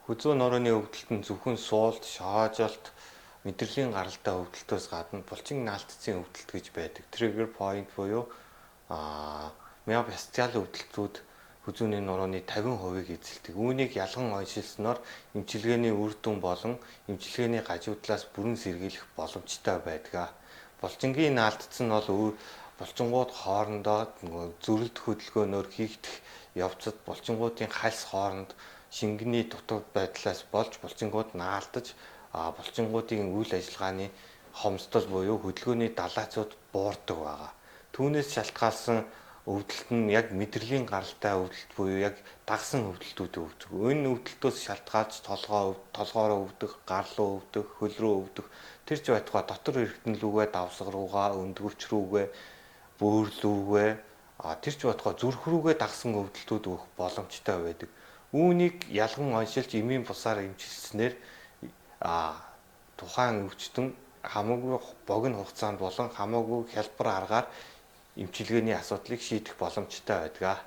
Хүзүү нурууны өвдөлт нь зөвхөн суулт, шоожолт, мэдрэлийн гаралтай өвдөлтөөс гадна булчин наалтцын өвдөлт гэж байдаг. Trigger point буюу миофасциал өвдөлтүүд хүзүүний нурууны 50%-ийг эзэлдэг. Үүнийг ялган оншилсноор эмчилгээний үр дүн болон эмчилгээний гажуудлаас бүрэн сэргийлэх боломжтой байдаг. Булчингийн наалтц нь бол булчингууд хоорондоо зүрэлт хөдөлгөөнөөр хийгдэх явцад булчингуудын хальс хооронд шингэний дутуу байдлаас болж булчингууд наалтаж булчингуудын үйл ажиллагааны хомсдол буюу хөдөлгөөний далайцууд буурдаг байгаа. Түүнээс шалтгаалсан өвдөлт нь яг мэдрэлийн гаралтай өвдөлт буюу яг дагсан өвдөлтүүд өвдөг. Энэ өвдөлтөөс шалтгаалж толгоороо өвдөх, гар руу өвдөх, хөл рүү өвдөх, тэр ч байтугай дотор эргэтэн рүүгээ, давсаг руугаа, өндгөвч рүүгээ, бөөрлүүгээ, тэр ч байтугай зүрх рүүгээ дагсан өвдөлтүүд өгөх боломжтой байдаг. Үүнийг ялган оншилж эмийн бусаар эмчилснээр тухайн өвчтөн хамаагүй богино хугацаанд болон хамаагүй хялбар аргаар эмчилгээний асуудлыг шийдэх боломжтой байдаг.